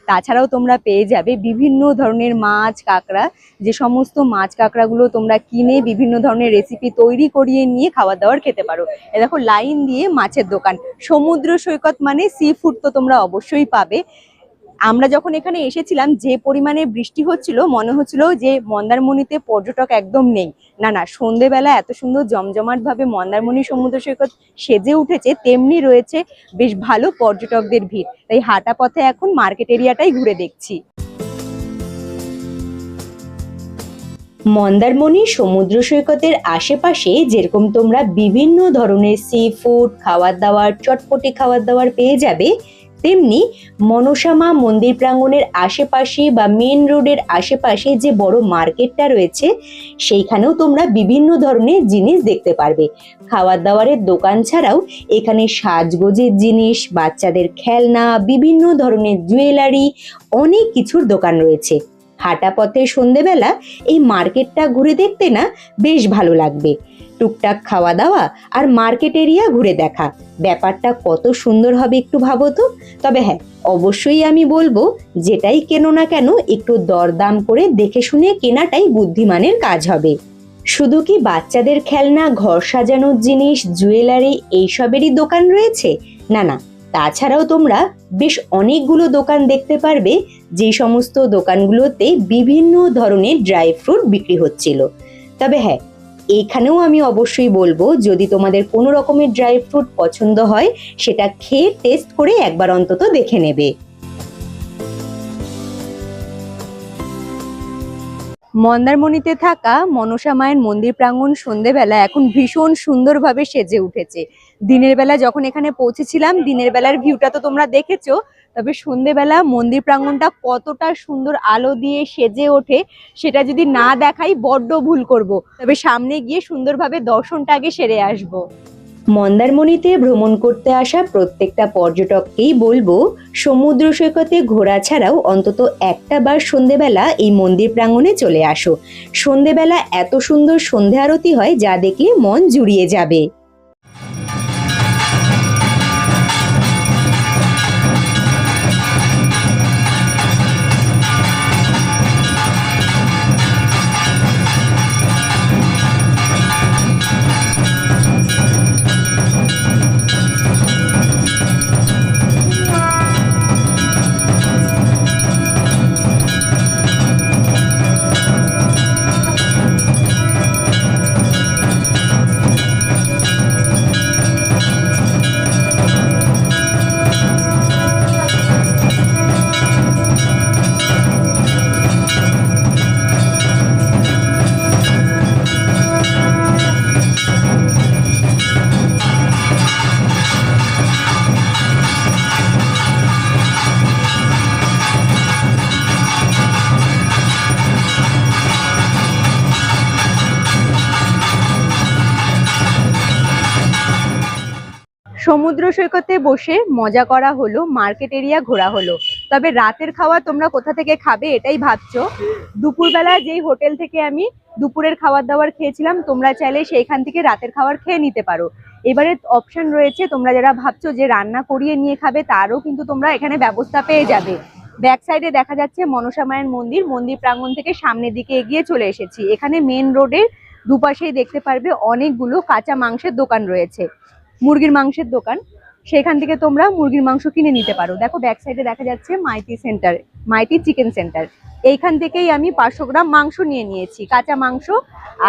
তাছাড়াও তোমরা পেয়ে যাবে বিভিন্ন ধরনের মাছ কাঁকড়া, যে সমস্ত মাছ কাঁকড়াগুলো তোমরা কিনে বিভিন্ন ধরনের রেসিপি তৈরি করিয়ে নিয়ে খাবার দাবার খেতে পারো। এ দেখো লাইন দিয়ে মাছের দোকান। সমুদ্র সৈকত মানে সি ফুড তো তোমরা অবশ্যই পাবে। আমরা যখন এখানে এসেছিলাম যে পরিমাণে বৃষ্টি হচ্ছিল মনে হচ্ছিল যে মন্দারমণিতে পর্যটক একদম নেই। না না, সন্ধেবেলা এত সুন্দর জমজমাট ভাবে মন্দারমণি সমুদ্র সৈকত সেজে উঠেছে, তেমনি রয়েছে বেশ ভালো পর্যটকদের ভিড়। তাই হাঁটা পথে এখন মার্কেট এরিয়াটাই ঘুরে দেখছি। মন্দারমণি সমুদ্র সৈকতের আশেপাশে যেরকম তোমরা বিভিন্ন ধরনের সি ফুড খাবার দাবার, চটপটি খাবার দাবার পেয়ে যাবে, তেমনি মনসা মা মন্দির প্রাঙ্গণের আশেপাশে বা মেন রোডের আশেপাশে যে বড় মার্কেটটা রয়েছে সেইখানেও তোমরা বিভিন্ন ধরনের জিনিস দেখতে পারবে। খাবার দাবারের দোকান ছাড়াও এখানে সাজগোজের জিনিস, বাচ্চাদের খেলনা, বিভিন্ন ধরনের জুয়েলারি, অনেক কিছুর দোকান রয়েছে। হাঁটা পথে সন্ধেবেলা এই মার্কেটটা ঘুরে দেখতে না বেশ ভালো লাগবে। টুকটাক খাওয়া দাওয়া আর মার্কেট এরিয়া ঘুরে দেখা, ব্যাপারটা কত সুন্দর হবে একটু ভাবো তো। তবে হ্যাঁ, অবশ্যই আমি বলবো যেটাই কেনো না কেন একটু দরদাম করে দেখে শুনে কেনাটাই বুদ্ধিমানের কাজ হবে। শুধু কি বাচ্চাদের খেলনা, ঘর সাজানোর জিনিস, জুয়েলারি এইসবেরই দোকান রয়েছে? না না, তাছাড়াও তোমরা বেশ অনেকগুলো দোকান দেখতে পারবে যে সমস্ত দোকানগুলোতে বিভিন্ন ধরনের ড্রাই ফ্রুট বিক্রি হচ্ছিল। তবে হ্যাঁ, এখানেও আমি অবশ্যই বলবো যদি তোমাদের কোনো রকমের ড্রাই ফ্রুট পছন্দ হয় সেটা খেয়ে টেস্ট করে একবার অন্তত দেখে নেবে। মন্দারমণিতে থাকা মনসা মায়ের মন্দির প্রাঙ্গণ সন্ধেবেলা এখন ভীষণ সুন্দরভাবে সেজে উঠেছে। দিনের বেলা যখন এখানে পৌঁছেছিলাম দিনের বেলার ভিউটা তো তোমরা দেখেছো, তবে সন্ধেবেলা মন্দির প্রাঙ্গণটা কতটা সুন্দর আলো দিয়ে সেজে ওঠে সেটা যদি না দেখাই বড্ড ভুল করব। তবে সামনে গিয়ে সুন্দরভাবে দর্শনটা আগে সেরে আসবো। মন্দারমণিতে ভ্রমণ করতে আসা প্রত্যেকটা পর্যটককেই বলবো, সমুদ্র সৈকতে ঘোরা ছাড়াও অন্তত একটা বার সন্ধেবেলা এই মন্দির প্রাঙ্গণে চলে আসো। সন্ধেবেলা এত সুন্দর সন্ধে আরতি হয় যা দেখলে মন জুড়িয়ে যাবে। সমুদ্র সৈকতে বসে মজা করা হলো, মার্কেট এরিয়া ঘোরা হলো। তবে রাতের খাওয়া তোমরা কোথা থেকে খাবে এটাই ভাবছো। দুপুরবেলা যেই হোটেল থেকে আমি দুপুরের খাবার দাবার খেয়েছিলাম, তোমরা চাইলে সেইখান থেকে রাতের খাবার খেয়ে নিতে পারো। এবারে অপশন রয়েছে, তোমরা যারা ভাবছো যে রান্না করিয়ে নিয়ে খাবে তারও কিন্তু তোমরা এখানে ব্যবস্থা পেয়ে যাবে। ব্যাক সাইডে দেখা যাচ্ছে মনসা মায়ের মন্দির। মন্দির প্রাঙ্গণ থেকে সামনের দিকে এগিয়ে চলে এসেছি। এখানে মেন রোডের দুপাশেই দেখতে পারবে অনেকগুলো কাঁচা মাংসের দোকান রয়েছে, মুরগির মাংসের দোকান। সেখান থেকে তোমরা মুরগির মাংস কিনে নিতে পারো। দেখো ব্যাক সাইডে দেখা যাচ্ছে Maity centre, Maity chicken centre. এইখান থেকেই আমি 500 গ্রাম মাংস নিয়ে নিয়েছি, কাঁচা মাংস।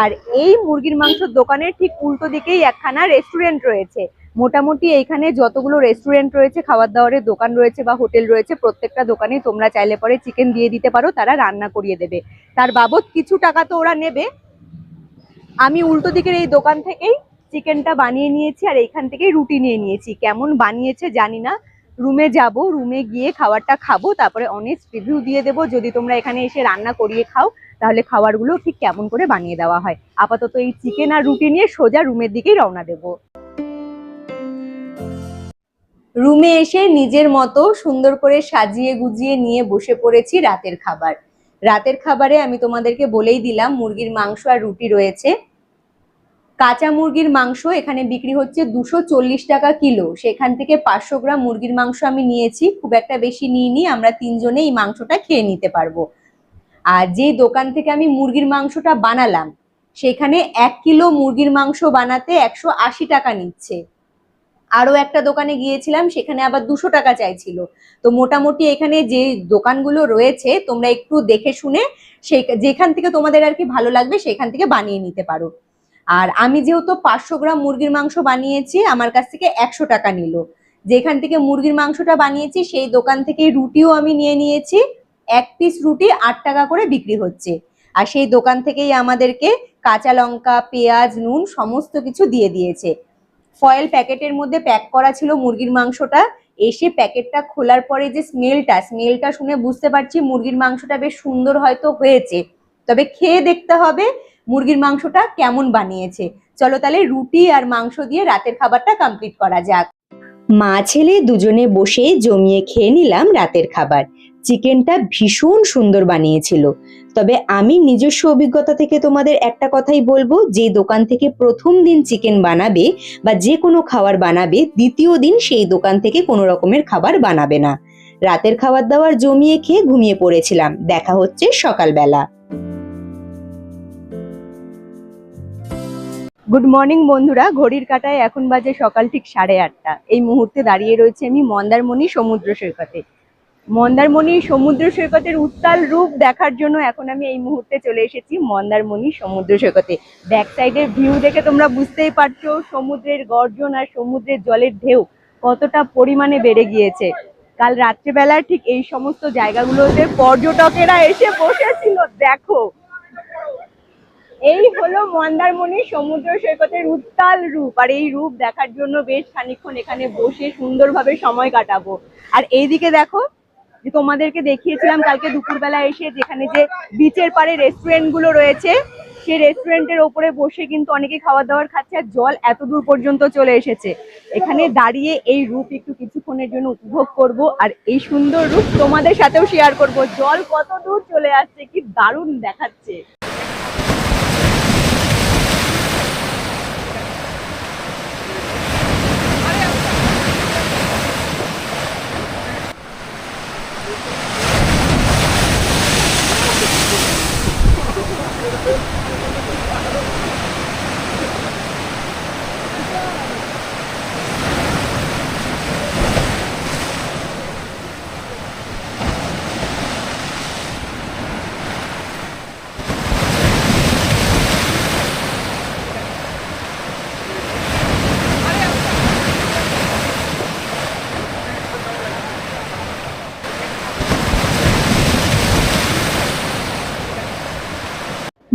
আর এই মুরগির মাংসের দোকানের ঠিক উল্টো দিকেই একখানা রেস্টুরেন্ট রয়েছে। মোটামুটি এইখানে যতগুলো রেস্টুরেন্ট রয়েছে, খাবার দাবারের দোকান রয়েছে বা হোটেল রয়েছে, প্রত্যেকটা দোকানে তোমরা চাইলে পরে চিকেন দিয়ে দিতে পারো, তারা রান্না করিয়ে দেবে। তার বাবদ কিছু টাকা তো ওরা নেবে। আমি উল্টো দিকের এই দোকান থেকেই চিকেনটা বানিয়ে নিয়েছি আর এইখান থেকেই রুটি নিয়ে নিয়েছি। কেমন বানিয়েছে জানি না, রুমে যাব, রুমে গিয়ে খাবারটা খাবো, তারপরে অনেস্ট রিভিউ দিয়ে দেবো। যদি তোমরা এখানে এসে রান্না করিয়ে খাও তাহলে খাবারগুলো ঠিক কেমন করে বানিয়ে দেওয়া হয়। আপাতত এই চিকেন আর রুটি নিয়ে সোজা রুমের দিকেই রওনা দেবো। রুমে এসে নিজের মতো সুন্দর করে সাজিয়ে গুজিয়ে নিয়ে বসে পড়েছি রাতের খাবার। রাতের খাবারে আমি তোমাদেরকে বলেই দিলাম, মুরগির মাংস আর রুটি রয়েছে। কাঁচা মুরগির মাংস এখানে বিক্রি হচ্ছে 240 টাকা কিলো। সেখান থেকে 500 গ্রাম মুরগির মাংস আমি নিয়েছি, খুব একটা বেশি নিইনি, আমরা তিনজনে এই মাংসটা খেয়ে নিতে পারবো। আর যে দোকান থেকে আমি মুরগির মাংসটা বানালাম সেখানে 1 কিলো মুরগির মাংস বানাতে 180 টাকা নিচ্ছে। আরো একটা দোকানে গিয়েছিলাম, সেখানে আবার 200 টাকা চাইছিল। তো মোটামুটি এখানে যে দোকানগুলো রয়েছে তোমরা একটু দেখে শুনে যেখান থেকে তোমাদের আর কি ভালো লাগবে সেখান থেকে বানিয়ে নিতে পারো। আর আমি যেহেতু 500 গ্রাম মুরগির মাংস বানিয়েছি, আমার কাছ থেকে 100 টাকা নিল। যেখান থেকে মুরগির মাংসটা বানিয়েছি সেই দোকান থেকে রুটিও আমি নিয়ে নিয়েছি। 1 পিস রুটি 8 টাকা করে বিক্রি হচ্ছে। আর সেই দোকান থেকেই আমাদেরকে কাঁচা লঙ্কা, পেঁয়াজ, নুন সমস্ত কিছু দিয়ে দিয়েছে। ফয়েল প্যাকেটের মধ্যে প্যাক করা ছিল মুরগির মাংসটা। এসে প্যাকেটটা খোলার পরে যে স্মেলটা শুনে বুঝতে পারছি মুরগির মাংসটা বেশ সুন্দর হয়তো হয়েছে। তবে খেয়ে দেখতে হবে মুরগির মাংসটা কেমন বানিয়েছে। চলো তাহলে রুটি আর মাংস দিয়ে রাতের খাবারটা কমপ্লিট করা যাক। মা ছেলে দুজনে বসে জমিয়ে খেয়ে নিলাম রাতের খাবার। চিকেনটা ভীষণ সুন্দর বানিয়েছিল। তবে আমি নিজস্ব অভিজ্ঞতা থেকে তোমাদের একটা কথাই বলবো, যে দোকান থেকে প্রথম দিন চিকেন বানাবে বা যে কোনো খাবার বানাবে, দ্বিতীয় দিন সেই দোকান থেকে কোনো রকমের খাবার বানাবে না। রাতের খাবার দাবার জমিয়ে খেয়ে ঘুমিয়ে পড়েছিলাম। দেখা হচ্ছে সকালবেলা। গুড মর্নিং বন্ধুরা, ঘড়ির কাঁটায় এখন বাজে সকাল ঠিক 8:30। এই মুহূর্তে দাঁড়িয়ে রয়েছে আমি মন্দারমণি সমুদ্র সৈকতে। মন্দারমণি সমুদ্র সৈকতের উত্তাল রূপ দেখার জন্য এখন আমি এই মুহূর্তে চলে এসেছি মন্দারমণি সমুদ্র সৈকতে। ব্যাক সাইডের ভিউ দেখে তোমরা বুঝতেই পারছো সমুদ্রের গর্জন আর সমুদ্রের জলের ঢেউ কতটা পরিমাণে বেড়ে গিয়েছে। কাল রাত্রেবেলা ঠিক এই সমস্ত জায়গাগুলোতে পর্যটকেরা এসে বসেছিল। দেখো এই হলো মন্দারমণি সমুদ্র সৈকতের উত্তাল রূপ, আর এই রূপ দেখার জন্য বেশ খানিকক্ষণ এখানে বসে সুন্দরভাবে সময় কাটাবো। আর এইদিকে দেখো, যে তোমাদেরকে দেখিয়েছিলাম কালকে দুপুরবেলা এসে যেখানে যে বিচের পাড়ে রেস্টুরেন্ট গুলো রয়েছে, সেই রেস্টুরেন্টের ওপরে বসে কিন্তু অনেকে খাবার দাবার খাচ্ছে, আর জল এত দূর পর্যন্ত চলে এসেছে। এখানে দাঁড়িয়ে এই রূপ একটু কিছুক্ষণের জন্য উপভোগ করব, আর এই সুন্দর রূপ তোমাদের সাথেও শেয়ার করব। জল কত দূর চলে আসছে, কি দারুণ দেখাচ্ছে।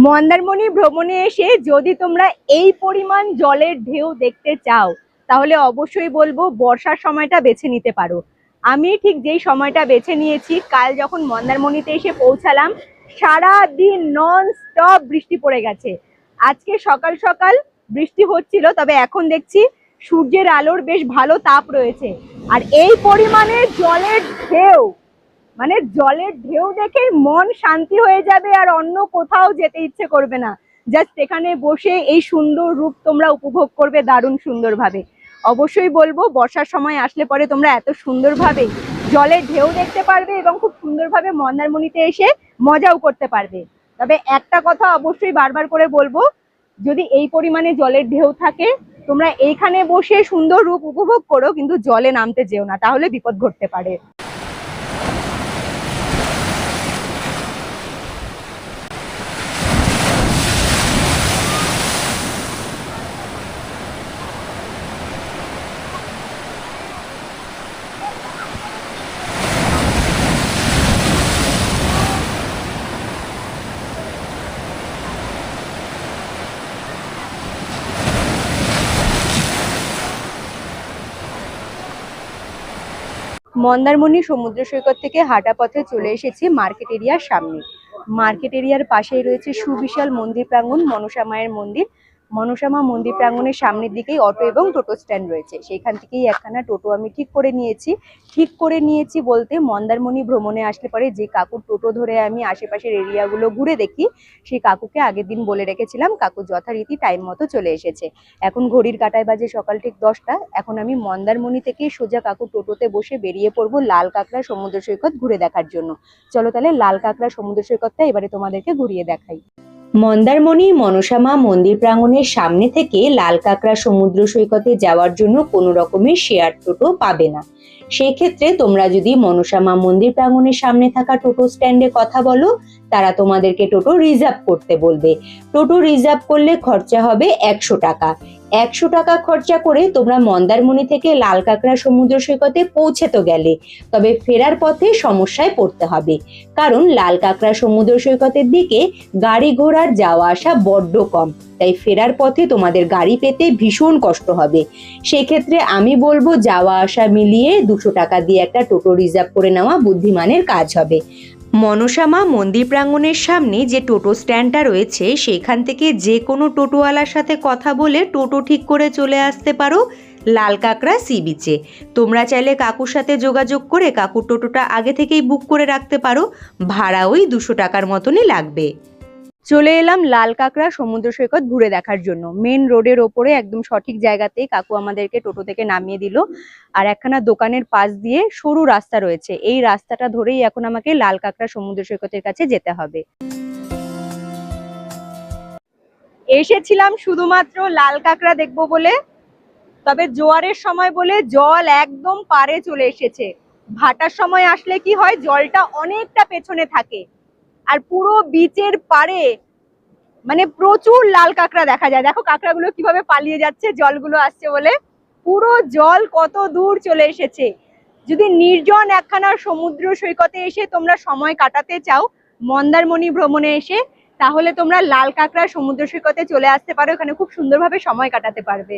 মন্দারমণি ভ্রমণে এসে যদি তোমরা এই পরিমাণ জলের ঢেউ দেখতে চাও, তাহলে অবশ্যই বলবো বর্ষার সময়টা বেছে নিতে পারো। আমি ঠিক যেই সময়টা বেছে নিয়েছি, কাল যখন মন্দারমণিতে এসে পৌঁছালাম, সারা দিন নন স্টপ বৃষ্টি পড়ে গেছে। আজকে সকাল সকাল বৃষ্টি হচ্ছিল, তবে এখন দেখছি সূর্যের আলোর বেশ ভালো তাপ রয়েছে। আর এই পরিমাণে জলের ঢেউ, মানে জলের ঢেউ দেখে মন শান্তি হয়ে যাবে, আর অন্য কোথাও যেতে ইচ্ছে করবে না। জাস্ট এখানে বসে এই সুন্দর রূপ তোমরা উপভোগ করবে দারুণ সুন্দরভাবে। অবশ্যই বলবো বর্ষার সময় আসলে পরে তোমরা এত সুন্দরভাবে জলের ঢেউ দেখতে পারবে এবং খুব সুন্দরভাবে মন্দারমণিতে এসে মজাও করতে পারবে। তবে একটা কথা অবশ্যই বারবার করে বলবো, যদি এই পরিমাণে জলের ঢেউ থাকে, তোমরা এইখানে বসে সুন্দর রূপ উপভোগ করো, কিন্তু জলে নামতে যেও না, তাহলে বিপদ ঘটতে পারে। মন্দারমণি সমুদ্র সৈকত থেকে হাঁটা পথে চলে এসেছি মার্কেট এরিয়ার সামনে। মার্কেট এরিয়ার পাশেই রয়েছে সুবিশাল মন্দির প্রাঙ্গণ, মনসা মায়ের মন্দির। মনসা মা মন্দির প্রাঙ্গণের সামনের দিকেই অটো এবং টোটো স্ট্যান্ড রয়েছে, সেখান থেকেই একখানা টোটো আমি ঠিক করে নিয়েছি। ঠিক করে নিয়েছি বলতে, মন্দারমণি ভ্রমণে আসলে পরে যে কাকুর টোটো ধরে আমি আশেপাশের এরিয়াগুলো ঘুরে দেখি, সেই কাকুকে আগের দিন বলে রেখেছিলাম, কাকু যথারীতি টাইম মতো চলে এসেছে। এখন ঘড়ির কাঁটায় বাজে সকাল ঠিক 10টা। এখন আমি মন্দারমণি থেকে সোজা কাকুর টোটোতে বসে বেরিয়ে পড়বো লাল কাঁকড়া সমুদ্র সৈকত ঘুরে দেখার জন্য। চলো তাহলে লাল কাঁকড়া সমুদ্র সৈকতটা এবারে তোমাদেরকে ঘুরিয়ে দেখাই। মন্দারমণি মনসা মা মন্দির প্রাঙ্গণের সামনে থেকে লাল কাঁকড়া সমুদ্র সৈকতে যাওয়ার জন্য কোনো রকমের শেয়ার টোটো পাবে না। সেই ক্ষেত্রে তোমরা যদি মনসা মা মন্দির প্রাঙ্গণের সামনে থাকা টোটো স্ট্যান্ডে কথা বলো, তারা তোমাদেরকে টোটো রিজার্ভ করতে বলবে। টোটো রিজার্ভ করলে খরচা হবে 100 টাকা। 100 টাকা খরচা করে তোমরা মন্দারমণি থেকে লাল কাঁকড়া সমুদ্র সৈকতে পৌঁছে তো গেলে, তবে ফেরার পথে সমস্যায় পড়তে হবে, কারণ লাল কাঁকড়া সমুদ্র সৈকতের দিকে গাড়ি ঘোড়ার যাওয়া আসা বড্ড কম, তাই ফেরার পথে তোমাদের গাড়ি পেতে ভীষণ কষ্ট হবে। সেক্ষেত্রে আমি বলবো যাওয়া আসা মিলিয়ে 200 টাকা দিয়ে একটা টোটো রিজার্ভ করে নেওয়া বুদ্ধিমানের কাজ হবে। মনসা মা মন্দির প্রাঙ্গণের সামনে যে টোটো স্ট্যান্ডটা রয়েছে, সেখান থেকে যে কোনো টোটোওয়ালার সাথে কথা বলে টোটো ঠিক করে চলে আসতে পারো লাল কাঁকড়া সি বিচে। তোমরা চাইলে কাকুর সাথে যোগাযোগ করে কাকুর টোটোটা আগে থেকেই বুক করে রাখতে পারো, ভাড়া ওই 200 টাকার মতনই লাগবে। চলে এলাম লাল কাঁকড়া সমুদ্র সৈকত ঘুরে দেখার জন্য। মেন রোডের ওপরে একদম সঠিক জায়গাতেই কাকু আমাদেরকে টোটো থেকে নামিয়ে দিল, আর একখানা দোকানের পাশ দিয়ে সরু রাস্তা রয়েছে, এই রাস্তাটা ধরেই এখন আমাকে লাল কাঁকড়া সমুদ্র সৈকতের কাছে যেতে হবে। এসেছিলাম শুধুমাত্র লাল কাঁকড়া দেখবো বলে, তবে জোয়ারের সময় বলে জল একদম পারে চলে এসেছে। ভাটার সময় আসলে কি হয়, জলটা অনেকটা পেছনে থাকে, আর পুরো বিচের পারে মানে প্রচুর লাল কাঁকড়া দেখা যায়। দেখো কাঁকড়াগুলো কিভাবে পালিয়ে যাচ্ছে জলগুলো আসছে বলে। পুরো জল কত দূর চলে এসেছে। যদি নির্জন একখানা সমুদ্র সৈকতে এসে তোমরা সময় কাটাতে চাও মন্দারমণি ভ্রমণে এসে, তাহলে তোমরা লাল কাঁকড়া সমুদ্র সৈকতে চলে আসতে পারো, এখানে খুব সুন্দরভাবে সময় কাটাতে পারবে।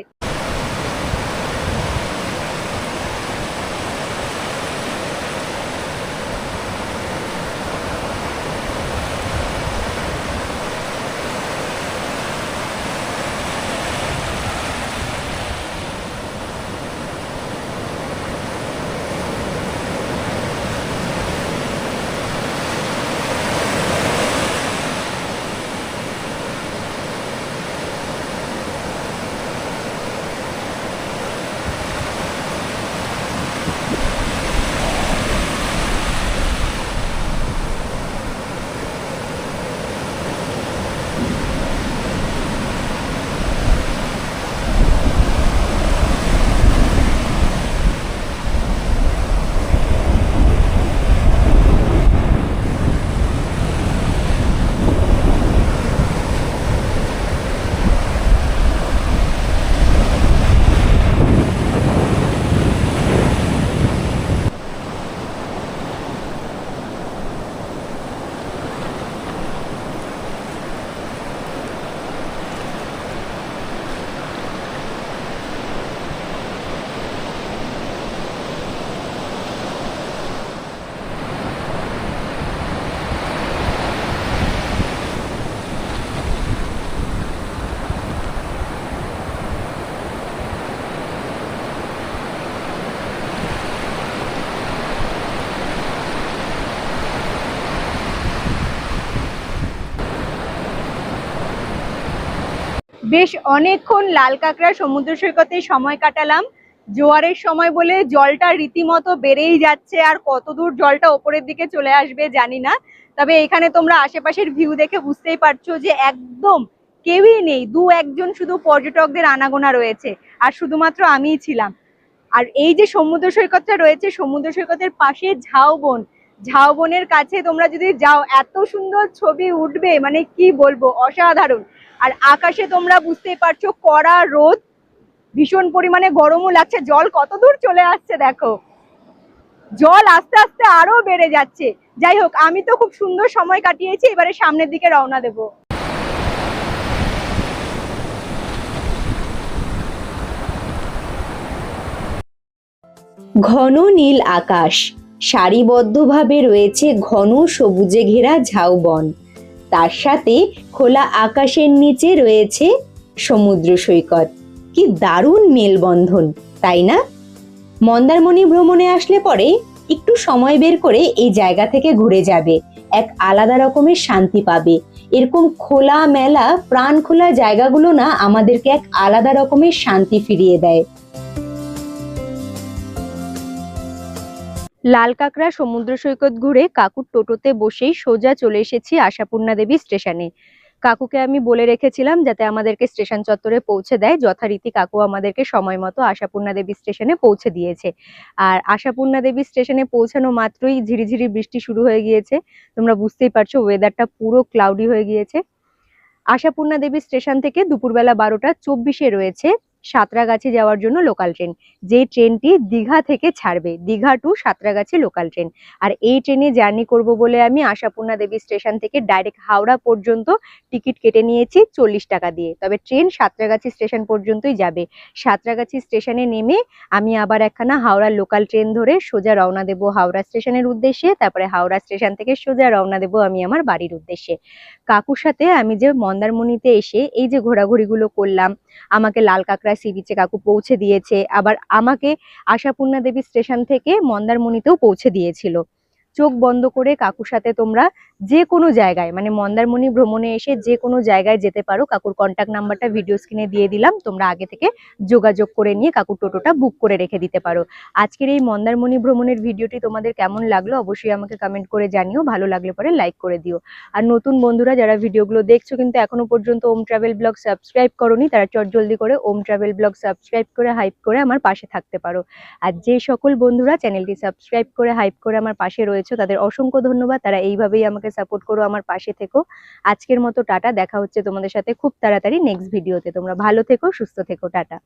বেশ অনেকক্ষণ লাল কাঁকড়া সমুদ্র সৈকতে সময় কাটালাম। জোয়ারের সময় বলে জলটা রীতিমতো বেড়েই যাচ্ছে, আর কতদূর জলটা ওপরের দিকে চলে আসবে জানি না। তবে এখানে তোমরা আশেপাশের ভিউ দেখে বুঝতেই পারছো যে একদম কেউই নেই, দু একজন শুধু পর্যটকদের আনাগোনা রয়েছে, আর শুধুমাত্র আমিই ছিলাম। আর এই যে সমুদ্র সৈকতটা রয়েছে, সমুদ্র সৈকতের পাশে ঝাউবন, ঝাউবনের কাছে তোমরা যদি যাও এত সুন্দর ছবি উঠবে, মানে কি বলবো, অসাধারণ। আর আকাশে তোমরা বুঝতেই পারছো কড়া রোদ, ভীষণ পরিমাণে গরমও লাগছে। জল কত দূর চলে আসছে দেখো, জল আস্তে আস্তে আরো বেড়ে যাচ্ছে। যাই হোক, আমি তো খুব সুন্দর সময় কাটিয়েছি, এবারে সামনের দিকে রওনা দেবো। ঘন নীল আকাশ, সারিবদ্ধভাবে রয়েছে ঘন সবুজে ঘেরা ঝাউবন, তার সাথে খোলা আকাশের নিচে রয়েছে সমুদ্র সৈকত। কি দারুণ মেলবন্ধন, তাই না? মন্দারমণি ভ্রমণে আসলে পরে একটু সময় বের করে এই জায়গা থেকে ঘুরে যাবে, এক আলাদা রকমের শান্তি পাবে। এরকম খোলা মেলা প্রাণ খোলা জায়গাগুলো না আমাদেরকে এক আলাদা রকমের শান্তি ফিরিয়ে দেয়। লাল কাঁকড়া সমুদ্র সৈকত ঘুরে কাকুর টোটোতে বসেই সোজা চলে এসেছি আশাপূর্ণা দেবী স্টেশনে। কাকুকে আমি বলে রেখেছিলাম যাতে আমাদেরকে স্টেশন চত্বরে পৌঁছে দেয়, যথারীতি কাকু আমাদেরকে সময় মতো আশাপূর্ণা দেবী স্টেশনে পৌঁছে দিয়েছে। আর আশাপূর্ণা দেবী স্টেশনে পৌঁছানো মাত্রই ঝিরিঝিরি বৃষ্টি শুরু হয়ে গিয়েছে। তোমরা বুঝতেই পারছো ওয়েদারটা পুরো ক্লাউডি হয়ে গিয়েছে। আশাপূর্ণা দেবী স্টেশন থেকে দুপুরবেলা 12:24 রয়েছে সাঁতরাগাছি যাওয়ার জন্য লোকাল ট্রেন, যে ট্রেনটি দীঘা থেকে ছাড়বে, Digha to Santragachi local train. আর এই ট্রেনে জার্নি করব বলে আমি আশাপূর্ণা দেবী স্টেশন থেকে ডাইরেক্ট হাওড়া পর্যন্ত টিকিট কেটে নিয়েছি 40 টাকা দিয়ে। তবে ট্রেন সাঁতরাগাছি স্টেশন পর্যন্তই যাবে। সাঁতরাগাছি স্টেশনে নেমে আমি আবার একখানা হাওড়ার লোকাল ট্রেন ধরে সোজা রওনা দেব হাওড়া স্টেশনের উদ্দেশ্যে। তারপরে হাওড়া স্টেশন থেকে সোজা রওনা দেব আমি আমার বাড়ির উদ্দেশ্যে। কাকুর সাথে আমি যে মন্দারমণিতে এসে এই যে ঘোরাঘুরিগুলো করলাম, আমাকে লাল কাঁকড়া সি বিচে কাকু পৌঁছে দিয়েছে, আবার আমাকে আশাপূর্ণা দেবী স্টেশন থেকে মন্দারমণিতেও পৌঁছে দিয়েছিল। চোখ বন্ধ করে কাকুর সাথে তোমরা যে কোনো জায়গায়, মানে মন্দারমণি ভ্রমণে এসে যে কোনো জায়গায় যেতে পারো। কাকুর কন্ট্যাক্ট নাম্বারটা ভিডিও স্ক্রিনে দিয়ে দিলাম, তোমরা আগে থেকে যোগাযোগ করে নিয়ে কাকুর টোটোটা বুক করে রেখে দিতে পারো। আজকের এই মন্দারমণি ভ্রমণের ভিডিওটি তোমাদের কেমন লাগলো অবশ্যই আমাকে কমেন্ট করে জানিও, ভালো লাগলে পরে লাইক করে দিও। আর নতুন বন্ধুরা যারা ভিডিওগুলো দেখছো কিন্তু এখনো পর্যন্ত ওম ট্রাভেল ব্লগ সাবস্ক্রাইব করোনি, তারা চটজলদি করে ওম ট্রাভেল ব্লগ সাবস্ক্রাইব করে হাইপ করে আমার পাশে থাকতে পারো। আর যে সকল বন্ধুরা চ্যানেলটি সাবস্ক্রাইব করে হাইপ করে আমার পাশে রয়েছে তাদের অসংখ্য ধন্যবাদ, তারা এইভাবেই আমাকে সাপোর্ট করো, আমার পাশে থেকো। আজকের মতো টাটা, দেখা হচ্ছে তোমাদের সাথে খুব তাড়াতাড়ি নেক্সট ভিডিওতে। তোমরা ভালো থেকো, সুস্থ থেকো, টাটা।